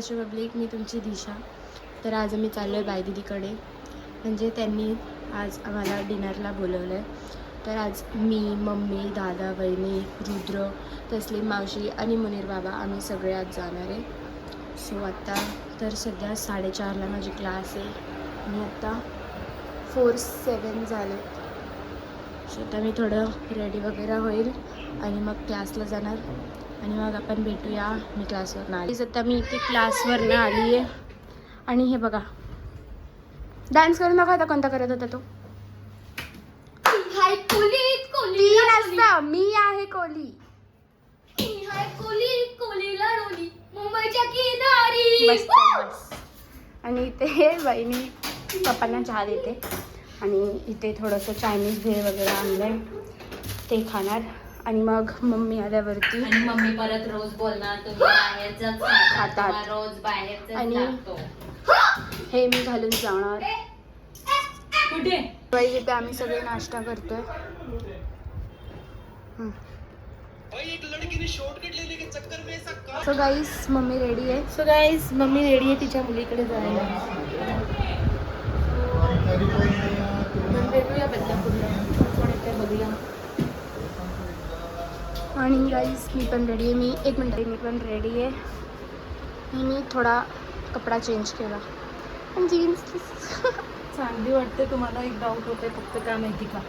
Maharashtra public, मी तुमची दिशा. तर आज आम्ही चाललो आहे बायदिदीकडे. म्हणजे त्यांनी आज आम्हाला डिनरला बोलवलं आहे. तर आज मी, मम्मी, दादा, वहिनी, रुद्र, तस्लीम मावशी आणि मुनीर बाबा आम्ही सगळे आज जाणार आहे. सो आत्ता तर सध्या 4:30ला माझी क्लास आहे आणि आत्ता 4:07 झाले. सो आता मी थोडं रेडी वगैरे होईल आणि मग क्लासला जाणार आणि मग आपण भेटूया. मी क्लासवरनं आली. आता मी इथे क्लासवरनं आली आहे आणि हे बघा डान्स करू नका. आता कोणता करत होता तो? मी आहे कोली. बस. आणि इथे बहिणी पप्पांना चहा देते आणि इथे थोडंसं चायनीज भेळ वगैरे आणलं आहे ते खाणार. आणि मग मम्मी आल्यावरती आणि मम्मी परत रोज बोलणार तुम्ही बाहेरच खातात, रोज बाहेरच आणि लागतो. हे मी घालून जाणार. कुठे बाई इथे आम्ही सगळे नाश्ता करतोय. सो गाईस मम्मी रेडी आहे. तिच्या मुलीकडे जायला. भेटूया बदलापूरला, बघूया. आणि गाईस मी पण रेडी आहे. मी पण रेडी आहे. मी थोडा कपडा चेंज केला पण जीन्स चांगली वाटते. तुम्हाला एक डाऊट होते फक्त काय माहिती का?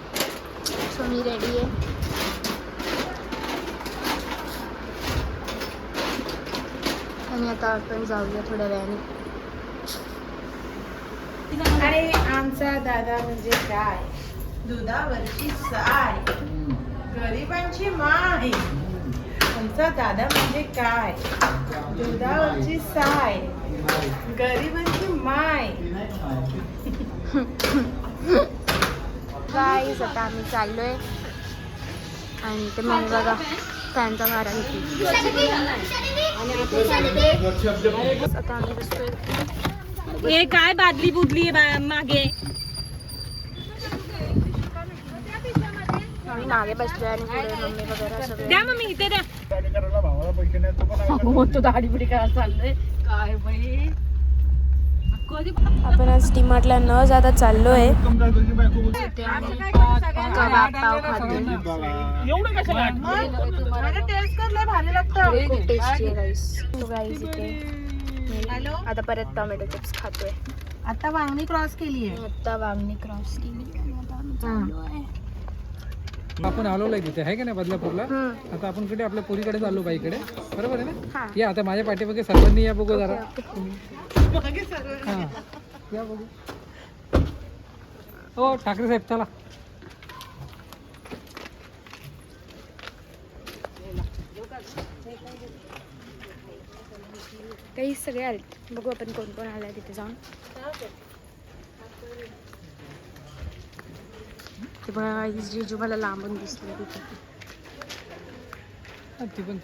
सो मी रेडी आहे. आणि आता आपण जाऊया थोड्या वेळाने. अरे आमचा दादा म्हणजे काय? दुधावरची साय, गरिबांची माय. आमचा दादा म्हणजे काय? दुधावरची साय, गरिबांची माय. गाईस आता आम्ही चाललोय आणि ते मग बघा फॅनचा मारा घेतली. आता आम्ही बसतोय. हे काय बादली बुदली मागे? आम्ही मागे बसलोय आणि पुढे मम्मी वगैरे सगळे. द्या मम्मी इथे द्या. हो तो दाढी बिडी करायला चाललंय काय बाई. आपण आज डीमार्टला न जाता चाललोय. कबाब पाव खातोय. खूप टेस्टी आहे गाईस. तो गाईस इथे आता परत टोमॅटो चिप्स खातोय. आता वांगणी क्रॉस केली आहे. आता वांगणी क्रॉस केली आणि आता आम्ही चाललोय. आपण आलोय तिथे आहे का नाही बदलापूरला. आता आपण कुठे आपल्या पुरीकडे चाललो बाईकडे, बरोबर आहे ना? या आता माझ्या पाठीमागे सर्वांनी या बघू जरा. हा या बघू. हो ठाकरे साहेब चला. काही सगळे आले. बघू आपण कोण कोण आलाय तिथे जाऊन. ते बघा जीजू मला लांबून दिसले तिथे. ती पण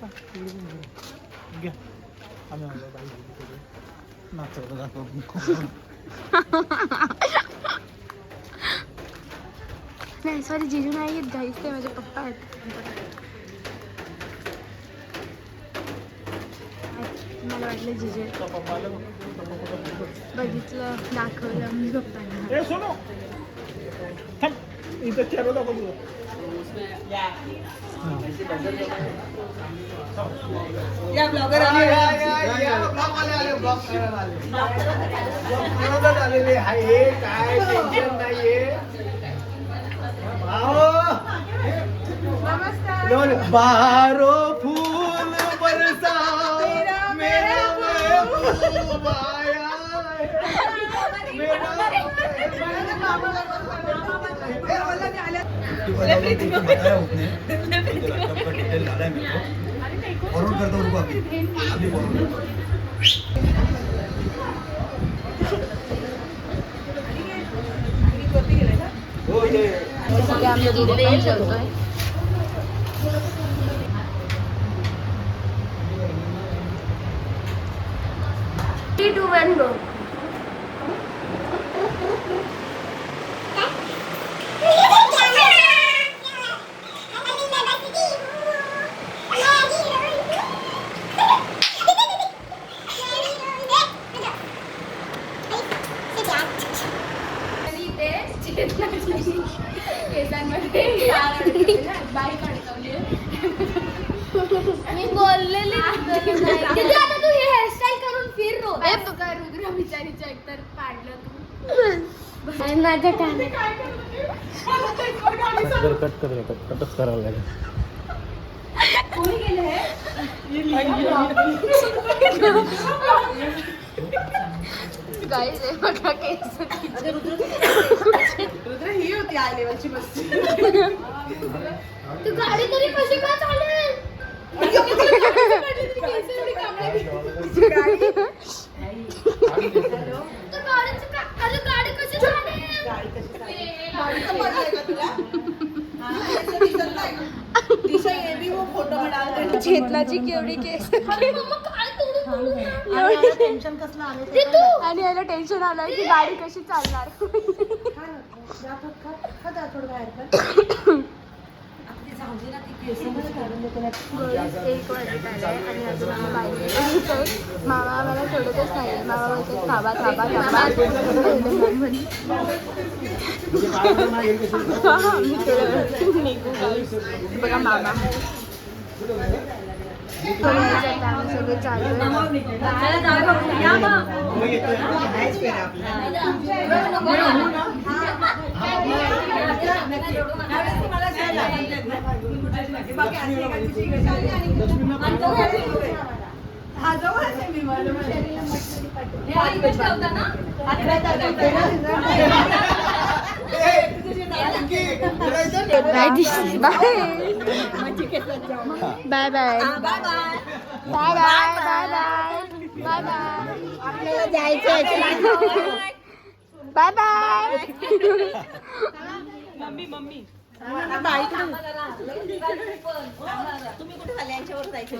नाही सॉरी जीजू नाही आहेत गाईस, ते माझे पप्पा आहेत. मला वाटलं जीजू बघितलं दाखवलं मी पप्पांना. बारो फूल बरसा मेरा महबूब आया फॉरवर्ड करता रुको अभी फॉरवर्ड. हो ये आम्ही दोघं पण जेवतोय. 3, 2, 1 go. मी बोललेली आता तू हे हेअरस्टाईल करून फिर रो रुद्र बिचारीच्या एकतर पाडलं तू आणि माझ्या कटच करावं लागेल. गाईस हे बघा केस ही होती आय लेवलची मस्ती. तू गाडी तरी कशी का चालेल गाडी कशी चालेल गाडीचं पडलंय का तुला? हा, याचं दिसत नाही का? दिशा ये भी वो फोटो में डाल दे. शेतलाची केवढी केस टेन्शन कसलं आलं ते तू आणि याला टेन्शन आलंय की गाडी कशी चालणार एक वाजत आलाय आणि अजून आम्ही बाहेर निघतोय. मामा आम्हाला सोडतच नाही. मामा बोलते थांबा थांबा थांबा आम्ही थोडं निघू guys. बघा मामा आम्ही सगळे चालू bye bye bye bye bye bye bye आपल्याला जायचं बाय बाय तुम्ही कुठे झाले यांच्यावर जायचं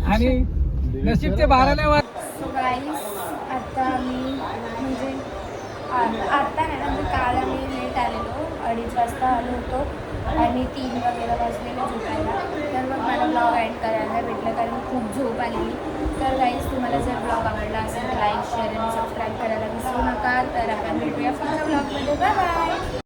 आणि नशीबचे 12 नाही वाजले. सो गाईस आता आम्ही म्हणजे आता नाही ना काल आम्ही लेट आलेलो 2:30 वाजता आलो होतो आणि 3 वगैरे वाजलेलं झोपायला. तर मग मला ब्लॉग एंड करायला भेटलं कारण खूप झोप आलेली. तर गाईस तुम्हाला जर ब्लॉग आवडला असेल तर लाईक शेअर आणि सबस्क्राईब करायला विसरू नका. तर आपण भेटूया पुढच्या ब्लॉगमध्ये. Bye bye.